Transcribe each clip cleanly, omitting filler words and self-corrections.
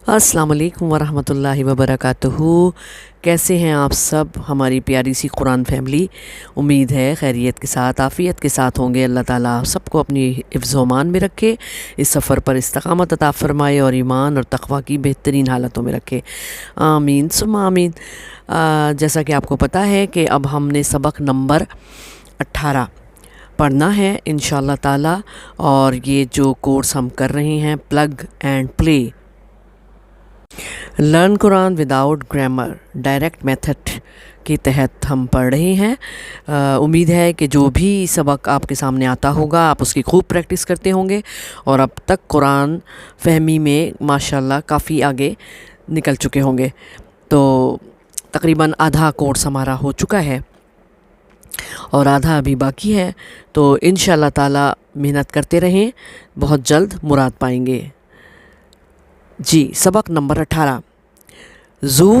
अस्सलाम वालेकुम वरहमतुल्लाहि वबरकातुहू। कैसे हैं आप सब हमारी प्यारी सी कुरान फैमिली। उम्मीद है खैरियत के साथ आफ़ियत के साथ होंगे। अल्लाह ताला आप सबको अपनी हिफ्ज़ व अमान में रखे, इस सफ़र पर इस्तक़ामत अता फ़रमाए और ईमान और तक़वा की बेहतरीन हालतों में रखे। आमीन सुम्मा आमीन। जैसा कि आपको पता है कि अब हमने सबक नंबर 18 पढ़ना है इंशाअल्लाह ताला। और ये जो कोर्स हम कर रहे हैं plug and play, learn Quran without grammar direct method के तहत हम पढ़ रहे हैं। उम्मीद है कि जो भी सबक आपके सामने आता होगा आप उसकी खूब प्रैक्टिस करते होंगे और अब तक कुरान फहमी में माशाल्लाह काफ़ी आगे निकल चुके होंगे। तो तकरीबन आधा कोर्स हमारा हो चुका है और आधा अभी बाकी है। तो इंशाअल्लाह ताला मेहनत करते रहें, बहुत जल्द मुराद पाएंगे। जी, सबक नंबर 18। ज़ू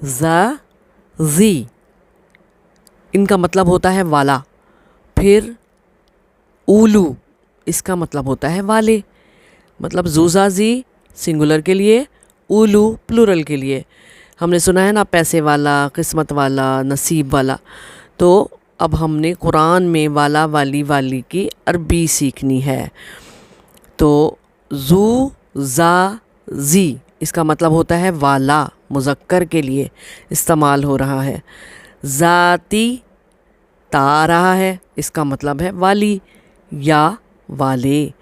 ज़ा ज़ी, इनका मतलब होता है वाला। फिर ऊलू, इसका मतलब होता है वाले। मतलब ज़ूज़ा ज़ी सिंगुलर के लिए, ऊलू प्लूरल के लिए। हमने सुना है ना, पैसे वाला, किस्मत वाला, नसीब वाला। तो अब हमने कुरान में वाला वाली वाली की अरबी सीखनी है। तो ज़ू ज़ा ज़ी, इसका मतलब होता है वाला, मुज़क्कर के लिए इस्तेमाल हो रहा है। ज़ाती ता आ रहा है, इसका मतलब है वाली या वाले,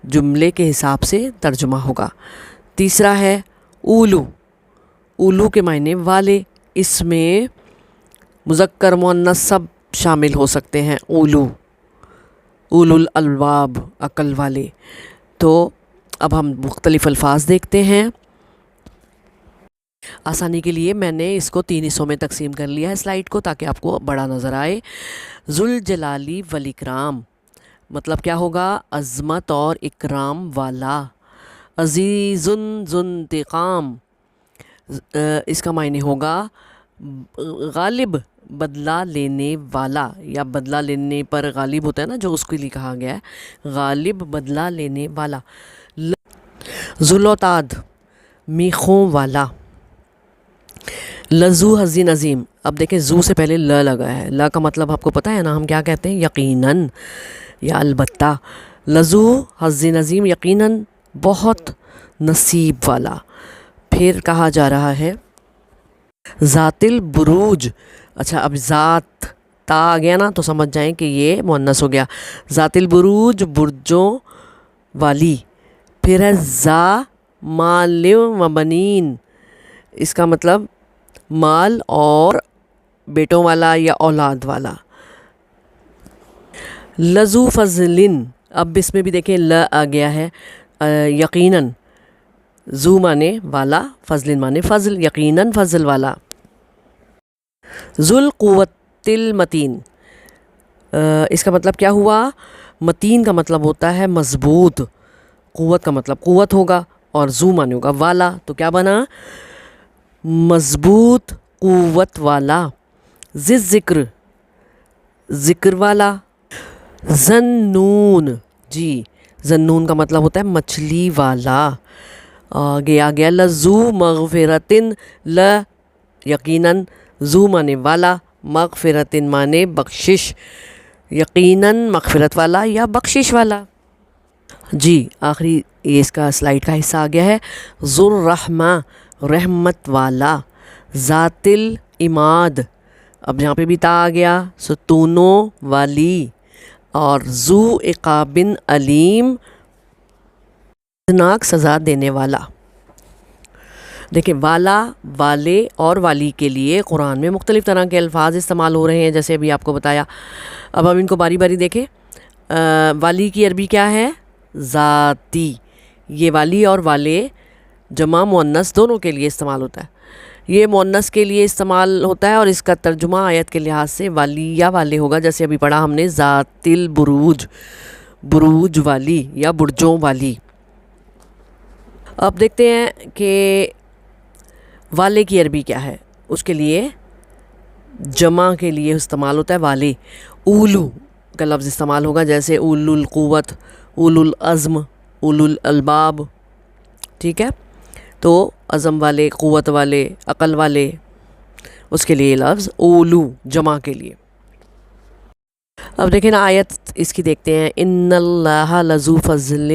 जुमले के हिसाब से तर्जुमा होगा। तीसरा है ऊलू, ऊलू के मायने वाले, इसमें मुज़क्कर मुअन्नस सब शामिल हो सकते हैं। ऊलू, उलुल अलबाब, अक्ल वाले। तो अब हम मुख्तलिफ़ अल्फाज देखते हैं। आसानी के लिए मैंने इसको 3 हिस्सों में तकसीम कर लिया है स्लाइड को, ताकि आपको बड़ा नज़र आए। ज़ुल जलाली वल इकराम, मतलब क्या होगा? अज़मत और इकराम वाला। अज़ीज़ुन ज़ुन्तिक़ाम, इसका मायने होगा गालिब, बदला लेने वाला, या बदला लेने पर गालिब होता है ना, जो उसके लिए कहा गया है, गालिब बदला लेने वाला। ज़ुलोताद, मीखों वाला। लज़ू हज़ीन अज़ीम, अब देखें ज़ू से पहले ल लगा है। ल का मतलब आपको पता है ना, हम क्या कहते हैं? यकीनन या अलबत्ता। लज़ू हज़ीन अज़ीम, यकीनन बहुत नसीब वाला। फिर कहा जा रहा है ज़ातिल बुरूज। अच्छा, अब ज़ात ता आ गया ना, तो समझ जाएं कि ये मुअन्नस हो गया। ज़ातिल बुरूज, बुर्जों वाली। फिर है ज़ा मालिम व बनीन, इसका मतलब माल और बेटों वाला या औलाद वाला। लज़ू फ़ज़लिन, अब इसमें भी देखें ल आ गया है। यकीनन, ज़ू माने वाला, फ़ज़लिन माने फ़ज़ल, यकीनन फ़ज़ल वाला। ज़ुल क़ुव्वतिल मतीन, इसका मतलब क्या हुआ? मतीन का मतलब होता है मज़बूत, क़ुव्वत का मतलब क़ुव्वत होगा और ज़ू माने होगा वाला। तो क्या बना? मज़बूत क़ुव्वत वाला। ज़िक्र, ज़िक्र वाला। ज़न्नून, जी, ज़न्नून का मतलब होता है मछली वाला। आगे आ गया लज़ू मग़फ़िरतिन, ल यकीनन, ज़ू माने वाला, मग़फ़िरतिन माने बख्शिश, यकीनन मग़फ़िरत वाला या बख्शिश वाला। जी, आखिरी ये इसका स्लाइड का हिस्सा आ गया है। ज़ुर्रहमा, रहमत वाला। ज़ातिल इमाद, अब यहाँ पे भी ता आ गया, सतूनों वाली। और ज़ू इक़ाबिन अलीम, दर्दनाक सज़ा देने वाला। देखिए, वाला, वाले और वाली के लिए कुरान में मुख्तलिफ़ तरह के अल्फाज इस्तेमाल हो रहे हैं, जैसे अभी आपको बताया। अब हम इनको बारी बारी देखें। वाली की अरबी क्या है? ज़ाती। ये वाली और वाले जमा मुअन्नस दोनों के लिए इस्तेमाल होता है। ये मुअन्नस के लिए इस्तेमाल होता है और इसका तर्जुमा आयत के लिहाज से वाली या वाले होगा। जैसे अभी पढ़ा हमने, ज़ातिल बुरूज, बुरूज वाली या बुर्जों वाली। अब देखते हैं कि वाले की अरबी क्या है। उसके लिए जमा के लिए इस्तेमाल होता है वाले। ऊलू का लफ्ज़ इस्तेमाल होगा, जैसे उलुल क़ुव्वत, उलुल अज़्म, उलुल अलबाब। ठीक है। تو عزم والے، قوت والے، عقل والے، اس کے لیے لفظ اولو جمع کے لیے۔ اب دیکھیں نا آیت اس کی دیکھتے ہیں، ان اللہ لذو فضل،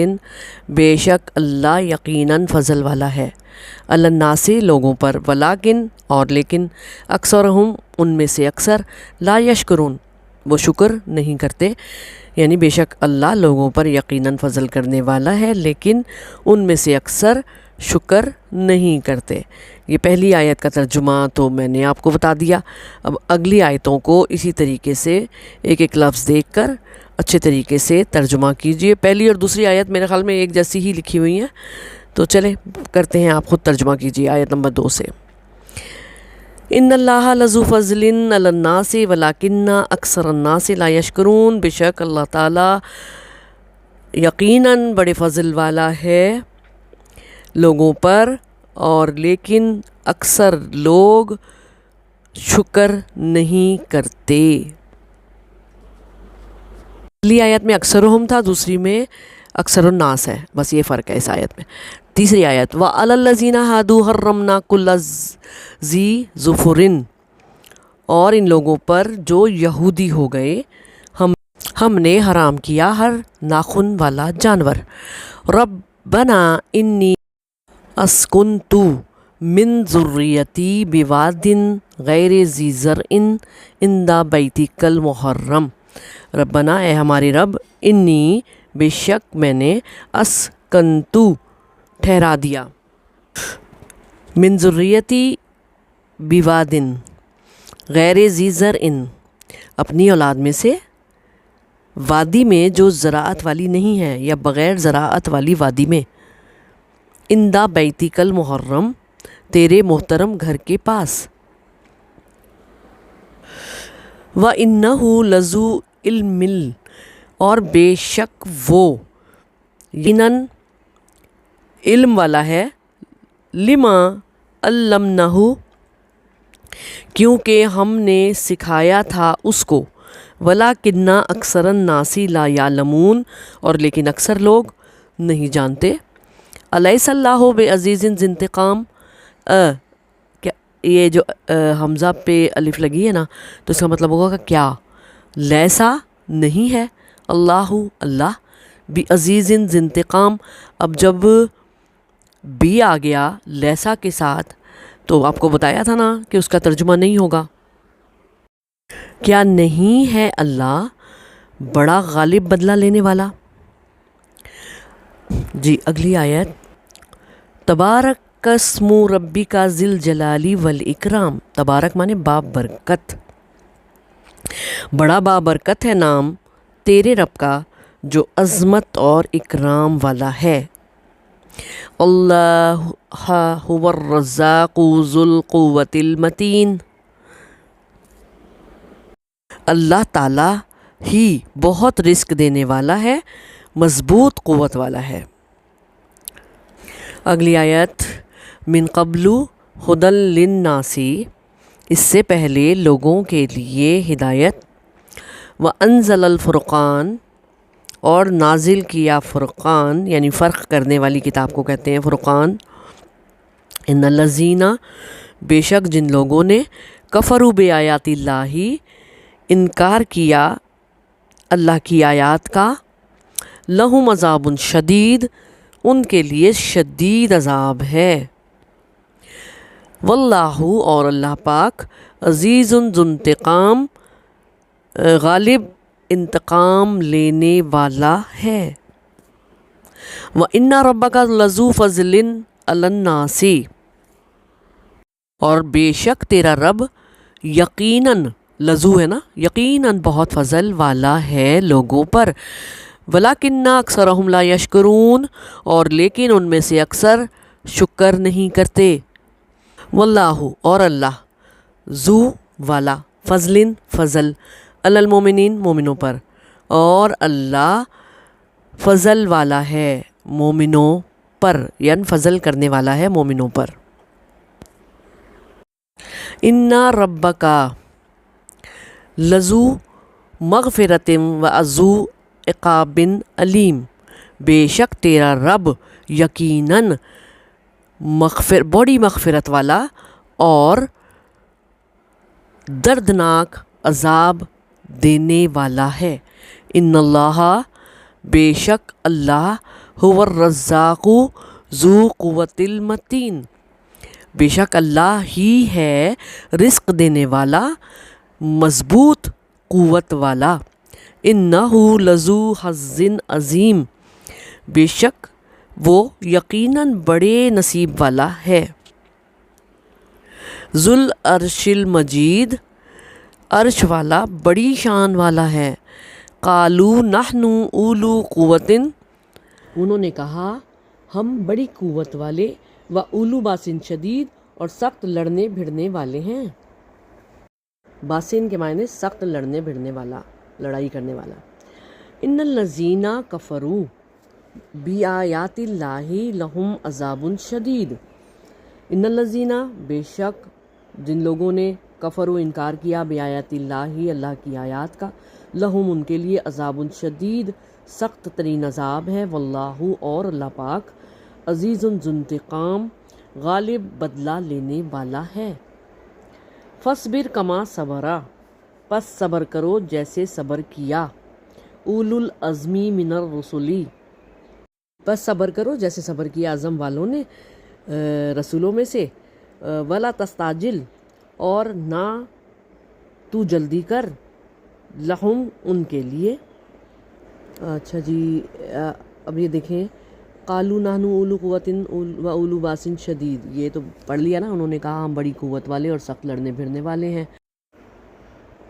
بے شک اللہ یقیناً فضل والا ہے، علی الناس لوگوں پر، ولیکن اور لیکن، اکثرہم ان میں سے اکثر، لا یشکرون وہ شکر نہیں کرتے، یعنی بے شک اللہ لوگوں پر یقیناً فضل کرنے والا ہے لیکن ان میں سے اکثر شکر نہیں کرتے۔ یہ پہلی آیت کا ترجمہ تو میں نے آپ کو بتا دیا۔ اب اگلی آیتوں کو اسی طریقے سے ایک ایک لفظ دیکھ کر اچھے طریقے سے ترجمہ کیجئے۔ پہلی اور دوسری آیت میرے خیال میں ایک جیسی ہی لکھی ہوئی ہیں، تو چلیں کرتے ہیں، آپ خود ترجمہ کیجئے آیت نمبر 2 سے۔ ان اللہ لذو فضل علی الناس ولکن اکثر الناس لا یشکرون، بے شک اللہ تعالیٰ یقیناً بڑے فضل والا ہے لوگوں پر، اور لیکن اکثر لوگ شکر نہیں کرتے۔ پہلی آیت میں اکثرہم تھا، دوسری میں اکثر الناس ہے، بس یہ فرق ہے اس آیت میں۔ تیسری آیت، وَعَلَى الَّذِينَ هَادُوا حَرَّمْنَا كُلَّ ذِي ظُفُرٍ، اور ان لوگوں پر جو یہودی ہو گئے ہم نے حرام کیا ہر ناخن والا جانور۔ ربنا انی اسکنت من ذریتی بواد غیر ذی زرع عند بیتک المحرم، ربنا اے ہمارے رب، انی بے شک میں نے، اسکنتو ٹھہرا دیا، من ذریتی بواد غیر ذی زرع اپنی اولاد میں سے وادی میں جو زراعت والی نہیں ہے، یا بغیر زراعت والی وادی میں، عند بیتک المحرم تیرے محترم گھر کے پاس، وَإِنَّهُ لَذُو عِلْمٍ اور بے شک وہ یقیناً علم والا ہے، لما علمنہ کیونکہ ہم نے سکھایا تھا اس کو، ولیکن اکثر الناس لا یعلمون اور لیکن اکثر لوگ نہیں جانتے۔ الیس اللہ بعزیز ذی انتقام، یہ جو حمزہ پہ الف لگی ہے نا، تو اس کا مطلب ہوگا کہ کیا، لیسا نہیں ہے، اللہ اللہ، بعزیز ذی انتقام، اب جب بھی آ گیا لیسا کے ساتھ تو آپ کو بتایا تھا نا کہ اس کا ترجمہ نہیں ہوگا، کیا نہیں ہے اللہ بڑا غالب بدلہ لینے والا۔ جی اگلی آیت، تبارک اسم ربک ذی الجلال والاکرام، تبارک مانے بابرکت، بڑا بابرکت ہے نام تیرے رب کا جو عظمت اور اکرام والا ہے۔ اللہ هو الرزاق ذو القوة المتین، اللہ تعالیٰ ہی بہت رزق دینے والا ہے، مضبوط قوت والا ہے۔ اگلی آیت، من قبل ہدی للناس، اس سے پہلے لوگوں کے لیے ہدایت، وانزل الفرقان اور نازل کیا فرقان، یعنی فرق کرنے والی کتاب کو کہتے ہیں فرقان، ان الذین بے شک جن لوگوں نے، کفروا بآیات اللہ انکار کیا اللہ کی آیات کا، لہم عذاب شدید ان کے لیے شدید عذاب ہے، واللہ اور اللہ پاک، عزیز ذو انتقام غالب انتقام لینے والا ہے۔ وَإِنَّ رَبَّكَ لَذُو فَضْلٍ عَلَى النَّاسِ اور بے شک تیرا رب یقیناً، لذو ہے نا، یقیناً بہت فضل والا ہے لوگوں پر، ولیکن اکثرہم لا یشکرون اور لیکن ان میں سے اکثر شکر نہیں کرتے۔ واللہ اور اللہ، ذو والا، فضل فضل، علی المومنین مومنوں پر، اور اللہ فضل والا ہے مومنوں پر، یعنی فضل کرنے والا ہے مومنوں پر۔ ان ربک لذو مغفرت وذو عقاب علیم، بے شک تیرا رب یقیناً बड़ी मग़फ़िरत वाला और दर्दनाक अज़ाब देने वाला है। इन्नल्लाह बेशक अल्लाह हुवर रज़्ज़ाक़ु ज़ू क़ुव्वतिल मतीन, बेशक अल्लाह ही है रिस्क देने वाला मज़बूत क़ुव्वत वाला। इन्नहु लज़ू हज़्ज़िन अज़ीम, बेशक वो यकीनन बड़े नसीब वाला है। ज़ुल अर्शिल मजीद, अर्श वाला बड़ी शान वाला है। क़ालू नहनु उलू क़ुव्वतिन, उन्होंने कहा हम बड़ी क़ुव्वत वाले, व उलू बासिन शदीद, और सख्त लड़ने भिड़ने वाले हैं। बासिन के मायने सख्त लड़ने भिड़ने वाला, लड़ाई करने वाला। इन्नल लज़ीना कफ़रू बि आयातिल्लाहि लहुम अज़ाबुन शदीद, इन्नल लज़ीना बेशक जिन लोगों ने कफ़रू इनकार किया बि आयातिल्लाहि अल्लाह की आयात का, लहुम उनके लिए अज़ाबुन शदीद सख्त तरीन अज़ाब है। वल्लाहु और अल्लाह पाक अज़ीज़ुन ज़ुंतिक़ाम गालिब बदला लेने वाला है। फ़स्बिर कमा सबरा, पस सब्र करो जैसे सब्र किया। उलुल अज़्मी मिनर रसुली, बस सब्र करो जैसे सब्र किया आज़म वालों ने रसूलों में से। वला तस्ताजिल, और ना तू जल्दी कर, लहुम उनके लिए। अच्छा जी, अब ये देखें, कालू नानू उलू क़ुव्वतिन व उलू बासिन शदीद, ये तो पढ़ लिया ना, उन्होंने कहा हम बड़ी क़ुव्वत वाले और सख्त लड़ने भिड़ने वाले हैं।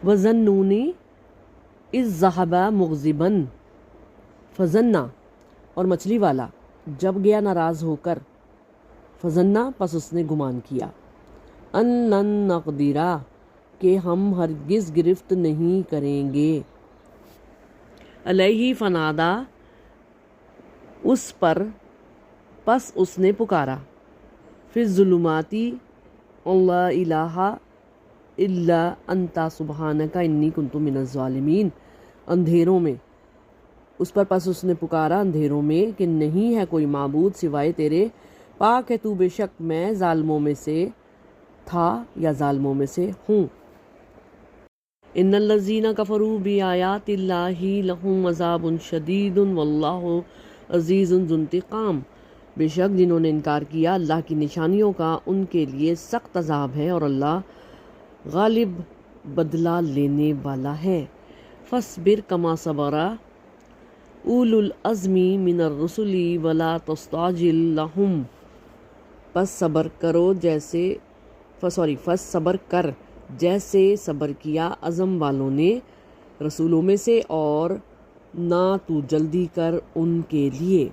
वज़न्नूनी इज़ ज़हबा मुग़ज़िबन, फ़ज़न्ना, और मछली वाला जब गया नाराज़ होकर। फ़ज़न्ना, पस उसने गुमान किया। अन लन नक़दिरा, कि हम हरगिज़ गिरफ्त नहीं करेंगे। अलैहि फ़नादा, उस पर, पस उसने पुकारा। फिर ज़ुलुमाती अल्ला इलाहा इल्ला अंता सुबहानका इन्नी कुन्तु मिनज़ ज़ालिमीन, अंधेरों में, उस पर पस उसने पुकारा अंधेरों में कि नहीं है कोई माबूद सिवाय तेरे, पाक है तू बेशक मैं ज़ालिमों में से था या ज़ालिमों में से हूँ। इन्नल लज़ीना कफ़रू बि आयातिल्लाहि लहुम अज़ाबुन शदीदुन वल्लाहु अज़ीज़ुन ज़ुंतिक़ाम, बेशक जिन्होंने इनकार किया अल्लाह की निशानियों का उनके लिए सख्त अज़ाब है और अल्लाह गालिब बदला लेने वाला है। फ़स्बिर कमा सबरा उलुल अज़्मी मिनर रुसुली वला तस्ताजिल लहुम, बस सब्र करो जैसे फस सब्र कर जैसे सब्र किया अज़म वालों ने रसूलों में से, और ना तू जल्दी कर उनके लिए।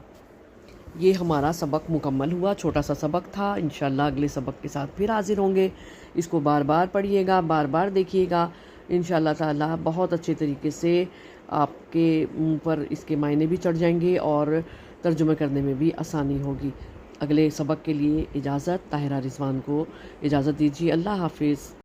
ये हमारा सबक मुकम्मल हुआ, छोटा सा सबक था। इंशाल्लाह अगले सबक के साथ फिर हाजिर होंगे। इसको बार बार पढ़िएगा, बार बार देखिएगा, इंशाल्लाह ताला बहुत अच्छे तरीके से आपके मुंह पर इसके मायने भी चढ़ जाएंगे और तर्जुमा करने में भी आसानी होगी। अगले सबक के लिए इजाज़त, ताहिरा रिज़वान को इजाज़त दीजिए। अल्लाह हाफ़िज़।